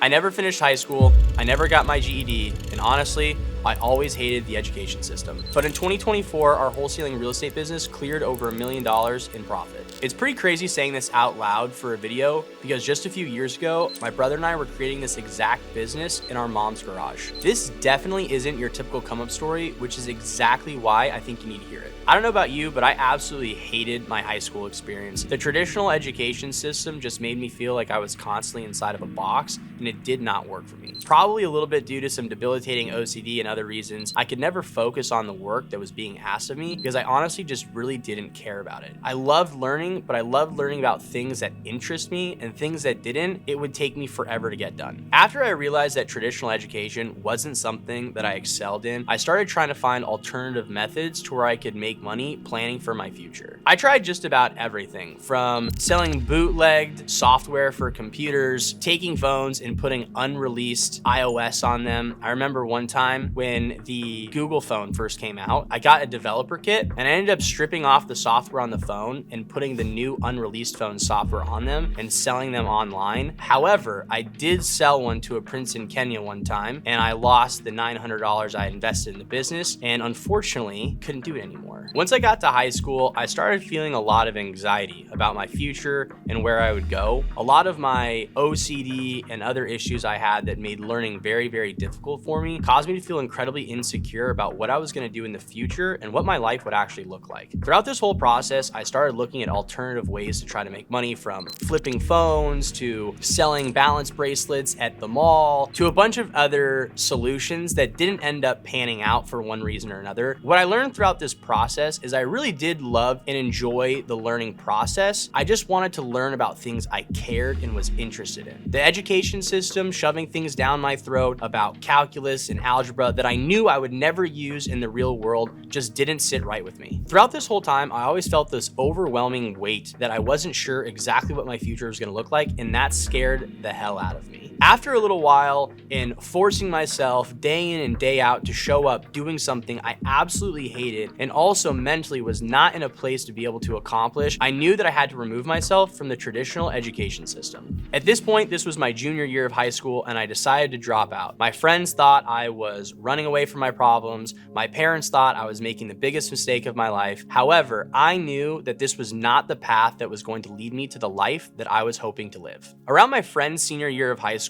I never finished high school, I never got my GED, and honestly, I always hated the education system. But in 2024, our wholesaling real estate business cleared over $1 million in profit. It's pretty crazy saying this out loud for a video because just a few years ago, my brother and I were creating this exact business in our mom's garage. This definitely isn't your typical come-up story, which is exactly why I think you need to hear it. I don't know about you, but I absolutely hated my high school experience. The traditional education system just made me feel like I was constantly inside of a box, and it did not work for me. Probably a little bit due to some debilitating OCD and other reasons, I could never focus on the work that was being asked of me because I honestly just really didn't care about it. I loved learning, but I loved learning about things that interest me, and things that didn't, it would take me forever to get done. After I realized that traditional education wasn't something that I excelled in, I started trying to find alternative methods to where I could make money planning for my future. I tried just about everything from selling bootlegged software for computers, taking phones and putting unreleased iOS on them. I remember one time when the Google phone first came out, I got a developer kit and I ended up stripping off the software on the phone and putting the new unreleased phone software on them and selling them online. However, I did sell one to a prince in Kenya one time and I lost the $900 I invested in the business and unfortunately couldn't do it anymore. Once I got to high school, I started feeling a lot of anxiety about my future and where I would go. A lot of my OCD and other issues I had that made learning very, very difficult for me caused me to feel incredibly insecure about what I was going to do in the future and what my life would actually look like. Throughout this whole process, I started looking at alternative ways to try to make money, from flipping phones to selling balance bracelets at the mall to a bunch of other solutions that didn't end up panning out for one reason or another. What I learned throughout this process is I really did love and enjoy the learning process. I just wanted to learn about things I cared and was interested in. The education system shoving things down my throat about calculus and algebra that I knew I would never use in the real world just didn't sit right with me. Throughout this whole time, I always felt this overwhelming weight that I wasn't sure exactly what my future was going to look like, and that scared the hell out of me. After a little while in forcing myself day in and day out to show up doing something I absolutely hated and also mentally was not in a place to be able to accomplish, I knew that I had to remove myself from the traditional education system. At this point, this was my junior year of high school and I decided to drop out. My friends thought I was running away from my problems. My parents thought I was making the biggest mistake of my life. However, I knew that this was not the path that was going to lead me to the life that I was hoping to live. Around my friend's senior year of high school,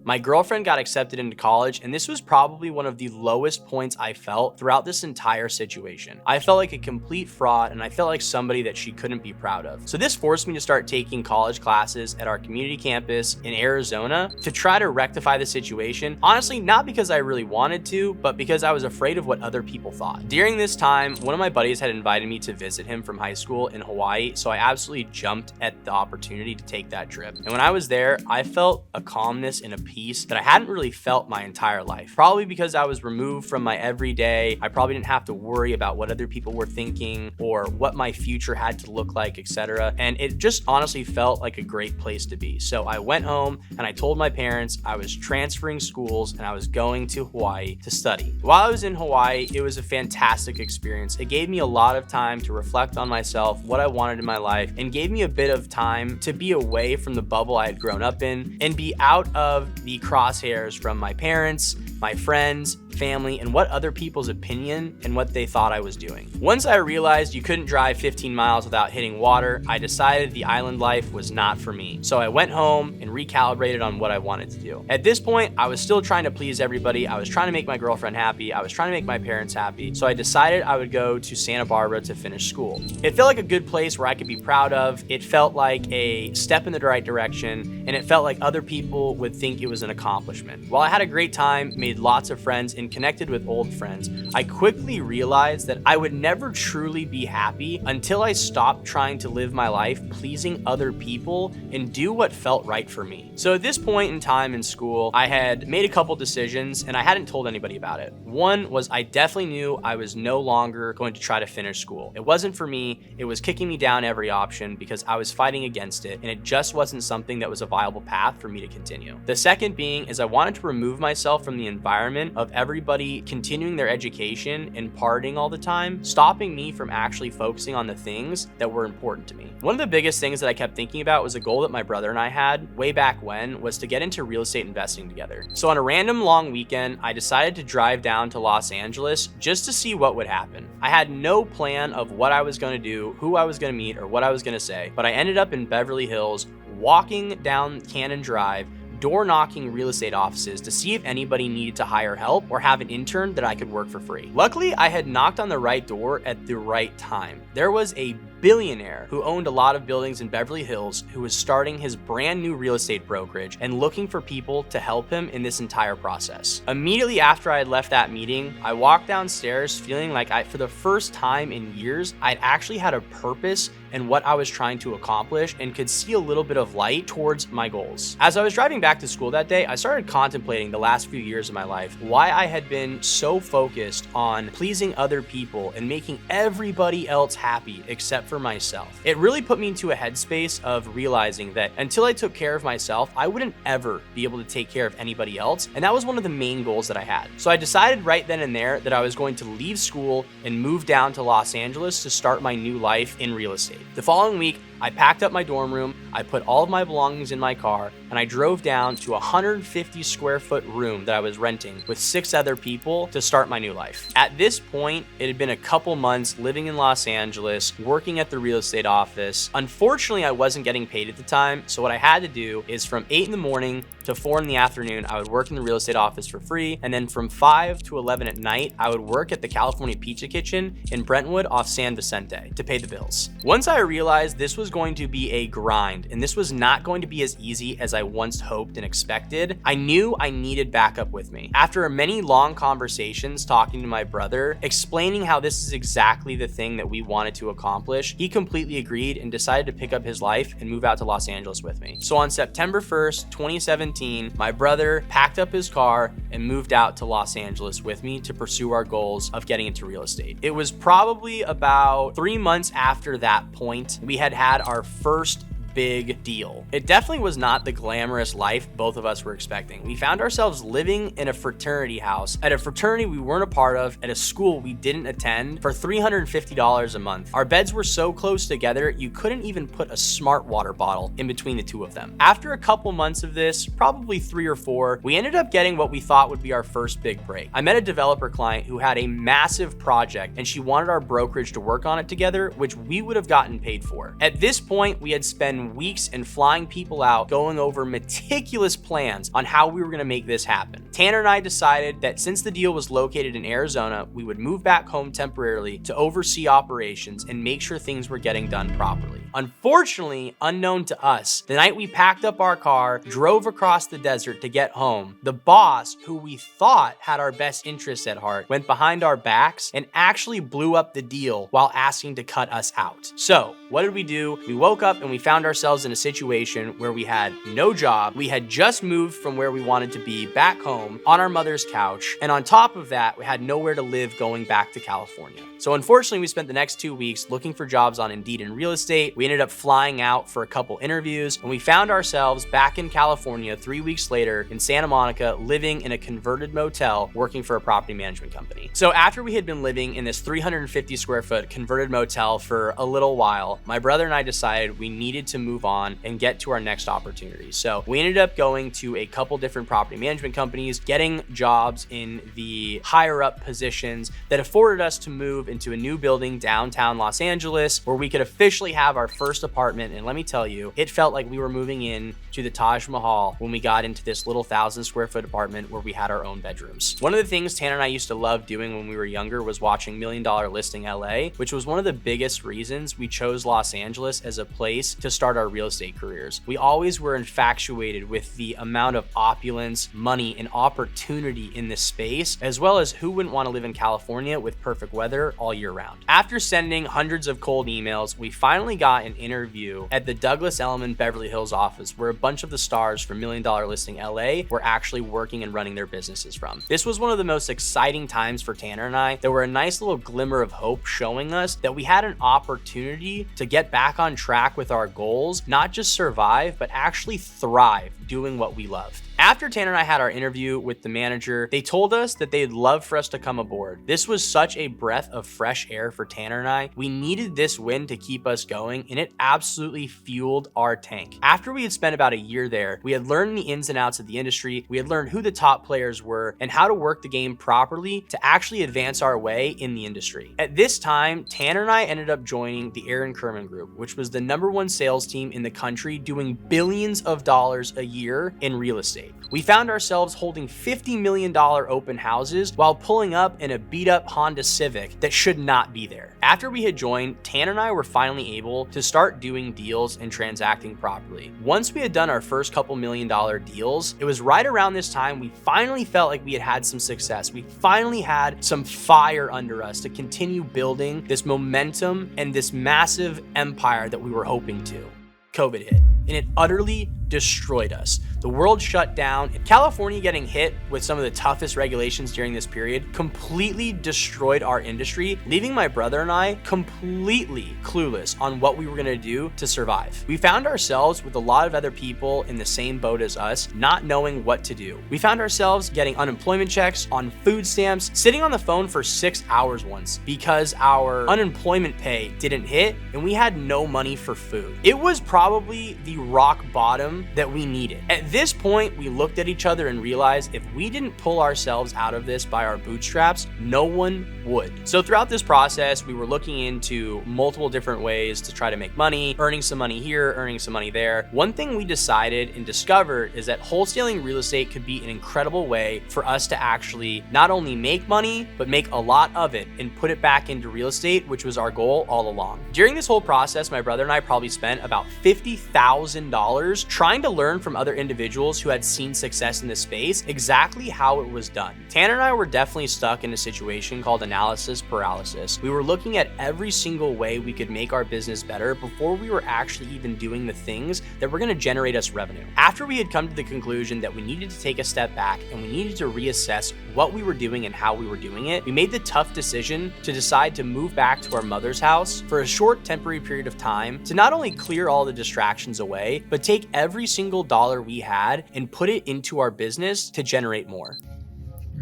my girlfriend got accepted into college, and this was probably one of the lowest points I felt throughout this entire situation. I felt like a complete fraud, and I felt like somebody that she couldn't be proud of. So this forced me to start taking college classes at our community campus in Arizona to try to rectify the situation. Honestly, not because I really wanted to, but because I was afraid of what other people thought. During this time, one of my buddies had invited me to visit him from high school in Hawaii, so I absolutely jumped at the opportunity to take that trip. And when I was there, I felt a calmness and a peace that I hadn't really felt my entire life. Probably because I was removed from my everyday. I probably didn't have to worry about what other people were thinking or what my future had to look like, etc. And it just honestly felt like a great place to be. So I went home and I told my parents I was transferring schools and I was going to Hawaii to study. While I was in Hawaii, it was a fantastic experience. It gave me a lot of time to reflect on myself, what I wanted in my life, and gave me a bit of time to be away from the bubble I had grown up in and be out of the crosshairs from my parents, my friends, family, and what other people's opinion and what they thought I was doing. Once I realized you couldn't drive 15 miles without hitting water, I decided the island life was not for me. So I went home and recalibrated on what I wanted to do. At this point, I was still trying to please everybody. I was trying to make my girlfriend happy. I was trying to make my parents happy. So I decided I would go to Santa Barbara to finish school. It felt like a good place where I could be proud of. It felt like a step in the right direction, and it felt like other people would think it was an accomplishment. While I had a great time, made lots of friends, and connected with old friends, I quickly realized that I would never truly be happy until I stopped trying to live my life pleasing other people and do what felt right for me. So at this point in time in school, I had made a couple decisions and I hadn't told anybody about it. One was I definitely knew I was no longer going to try to finish school. It wasn't for me. It was kicking me down every option because I was fighting against it, and it just wasn't something that was a viable path for me to continue. The second being is I wanted to remove myself from the environment of everybody continuing their education and partying all the time, stopping me from actually focusing on the things that were important to me. One of the biggest things that I kept thinking about was a goal that my brother and I had way back when, was to get into real estate investing together. So on a random long weekend, I decided to drive down to Los Angeles just to see what would happen. I had no plan of what I was going to do, who I was going to meet, or what I was going to say, but I ended up in Beverly Hills, walking down Cannon Drive, door knocking real estate offices to see if anybody needed to hire help or have an intern that I could work for free. Luckily, I had knocked on the right door at the right time. There was a billionaire who owned a lot of buildings in Beverly Hills who was starting his brand new real estate brokerage and looking for people to help him in this entire process. Immediately after I had left that meeting, I walked downstairs feeling like for the first time in years, I'd actually had a purpose in what I was trying to accomplish and could see a little bit of light towards my goals. As I was driving back to school that day, I started contemplating the last few years of my life, why I had been so focused on pleasing other people and making everybody else happy except for myself. It really put me into a headspace of realizing that until I took care of myself, I wouldn't ever be able to take care of anybody else. And that was one of the main goals that I had. So I decided right then and there that I was going to leave school and move down to Los Angeles to start my new life in real estate. The following week, I packed up my dorm room, I put all of my belongings in my car, and I drove down to a 150 square foot room that I was renting with 6 other people to start my new life. At this point, it had been a couple months living in Los Angeles, working at the real estate office. Unfortunately, I wasn't getting paid at the time, so what I had to do is from 8 in the morning to 4 in the afternoon, I would work in the real estate office for free, and then from 5 to 11 at night, I would work at the California Pizza Kitchen in Brentwood off San Vicente to pay the bills. Once I realized this was going to be a grind, and this was not going to be as easy as I once hoped and expected, I knew I needed backup with me. After many long conversations talking to my brother, explaining how this is exactly the thing that we wanted to accomplish, he completely agreed and decided to pick up his life and move out to Los Angeles with me. So on September 1st, 2017, my brother packed up his car and moved out to Los Angeles with me to pursue our goals of getting into real estate. It was probably about 3 months after that point, we had our first big deal. It definitely was not the glamorous life both of us were expecting. We found ourselves living in a fraternity house at a fraternity we weren't a part of at a school we didn't attend for $350 a month. Our beds were so close together, you couldn't even put a smart water bottle in between the two of them. After a couple months of this, probably 3 or 4, we ended up getting what we thought would be our first big break. I met a developer client who had a massive project and she wanted our brokerage to work on it together, which we would have gotten paid for. At this point, we had spent weeks and flying people out, going over meticulous plans on how we were going to make this happen. Tanner and I decided that since the deal was located in Arizona, we would move back home temporarily to oversee operations and make sure things were getting done properly. Unfortunately, unknown to us, the night we packed up our car, drove across the desert to get home, the boss, who we thought had our best interests at heart, went behind our backs and actually blew up the deal while asking to cut us out. So, what did we do? We woke up and we found ourselves in a situation where we had no job. We had just moved from where we wanted to be back home on our mother's couch. And on top of that, we had nowhere to live going back to California. So unfortunately, we spent the next 2 weeks looking for jobs on Indeed in real estate. We ended up flying out for a couple interviews, and we found ourselves back in California 3 weeks later in Santa Monica, living in a converted motel, working for a property management company. So after we had been living in this 350 square foot converted motel for a little while, my brother and I decided we needed to move on and get to our next opportunity. So we ended up going to a couple different property management companies, getting jobs in the higher up positions that afforded us to move into a new building downtown Los Angeles where we could officially have our first apartment. And let me tell you, it felt like we were moving in to the Taj Mahal when we got into this little 1,000 square foot apartment where we had our own bedrooms. One of the things Tanner and I used to love doing when we were younger was watching $1 Million Listing LA, which was one of the biggest reasons we chose Los Angeles as a place to start our real estate careers. We always were infatuated with the amount of opulence, money, and opportunity in this space, as well as who wouldn't want to live in California with perfect weather all year round. After sending hundreds of cold emails, we finally got an interview at the Douglas Elliman Beverly Hills office where a bunch of the stars from $1 Million Listing LA were actually working and running their businesses from. This was one of the most exciting times for Tanner and I. There were a nice little glimmer of hope showing us that we had an opportunity to get back on track with our goals, not just survive, but actually thrive doing what we loved. After Tanner and I had our interview, interview with the manager, they told us that they'd love for us to come aboard. This was such a breath of fresh air for Tanner and I. We needed this win to keep us going, and it absolutely fueled our tank. After we had spent about a year there, we had learned the ins and outs of the industry, we had learned who the top players were, and how to work the game properly to actually advance our way in the industry. At this time, Tanner and I ended up joining the Aaron Kerman Group, which was the #1 sales team in the country doing billions of dollars a year in real estate. We found ourselves holding $50 million open houses while pulling up in a beat up Honda Civic that should not be there. After we had joined, Tanner and I were finally able to start doing deals and transacting properly. Once we had done our first couple $1-million deals, it was right around this time we finally felt like we had had some success. We finally had some fire under us to continue building this momentum and this massive empire that we were hoping to. COVID hit, and it utterly destroyed us. The world shut down, and California getting hit with some of the toughest regulations during this period completely destroyed our industry, leaving my brother and I completely clueless on what we were gonna do to survive. We found ourselves with a lot of other people in the same boat as us, not knowing what to do. We found ourselves getting unemployment checks, on food stamps, sitting on the phone for 6 hours once because our unemployment pay didn't hit and we had no money for food. It was probably the rock bottom that we needed. At this point, we looked at each other and realized if we didn't pull ourselves out of this by our bootstraps, no one would. So throughout this process, we were looking into multiple different ways to try to make money, earning some money here, earning some money there. One thing we decided and discovered is that wholesaling real estate could be an incredible way for us to actually not only make money, but make a lot of it and put it back into real estate, which was our goal all along. During this whole process, my brother and I probably spent about $50,000 trying to learn from other individuals who had seen success in this space exactly how it was done. Tanner and I were definitely stuck in a situation called analysis paralysis. We were looking at every single way we could make our business better before we were actually even doing the things that were going to generate us revenue. After we had come to the conclusion that we needed to take a step back and we needed to reassess what we were doing and how we were doing it, we made the tough decision to decide to move back to our mother's house for a short temporary period of time to not only clear all the distractions away, but take every single dollar we had and put it into our business to generate more.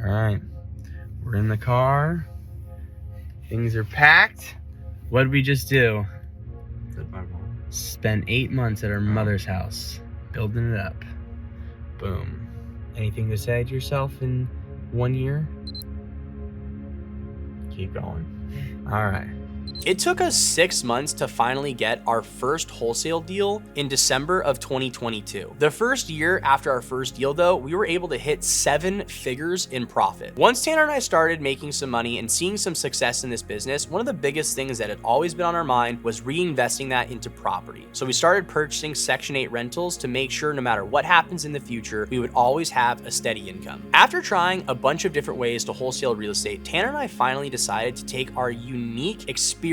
All right, we're in the car. Things are packed. What did we just do? Spend 8 months at our mother's house, building it up. Boom. Anything to say to yourself in 1 year? Keep going. All right. It took us 6 months to finally get our first wholesale deal in December of 2022. The first year after our first deal though, we were able to hit 7 figures in profit. Once Tanner and I started making some money and seeing some success in this business, one of the biggest things that had always been on our mind was reinvesting that into property. So we started purchasing Section 8 rentals to make sure no matter what happens in the future, we would always have a steady income. After trying a bunch of different ways to wholesale real estate, Tanner and I finally decided to take our unique experience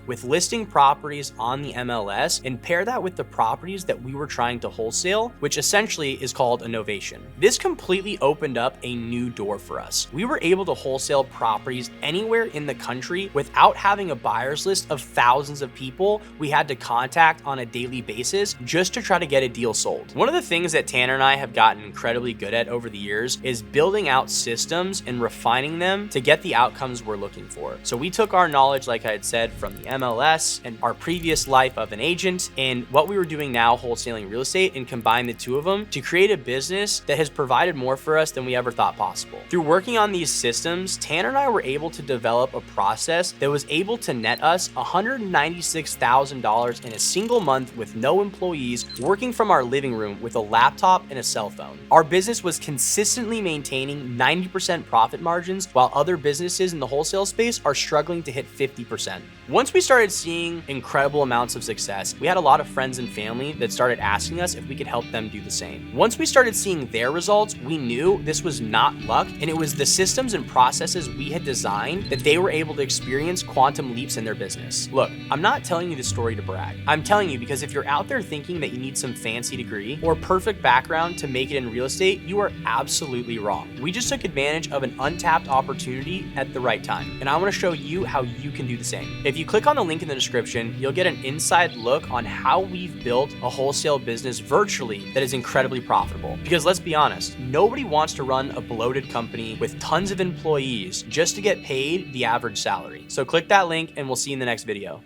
with listing properties on the MLS and pair that with the properties that we were trying to wholesale, which essentially is called a novation. This completely opened up a new door for us. We were able to wholesale properties anywhere in the country without having a buyer's list of thousands of people we had to contact on a daily basis just to try to get a deal sold. One of the things that Tanner and I have gotten incredibly good at over the years is building out systems and refining them to get the outcomes we're looking for. So we took our knowledge, like I had said, from the MLS and our previous life of an agent and what we were doing now wholesaling real estate and combine the two of them to create a business that has provided more for us than we ever thought possible. Through working on these systems, Tanner and I were able to develop a process that was able to net us $196,000 in a single month with no employees, working from our living room with a laptop and a cell phone. Our business was consistently maintaining 90% profit margins while other businesses in the wholesale space are struggling to hit 50%. Once we started seeing incredible amounts of success, we had a lot of friends and family that started asking us if we could help them do the same. Once we started seeing their results, we knew this was not luck, and it was the systems and processes we had designed that they were able to experience quantum leaps in their business. Look, I'm not telling you this story to brag. I'm telling you because if you're out there thinking that you need some fancy degree or perfect background to make it in real estate, you are absolutely wrong. We just took advantage of an untapped opportunity at the right time, and I want to show you how you can do the same. If you click on the a link in the description, you'll get an inside look on how we've built a wholesale business virtually that is incredibly profitable. Because let's be honest, nobody wants to run a bloated company with tons of employees just to get paid the average salary. So click that link and we'll see you in the next video.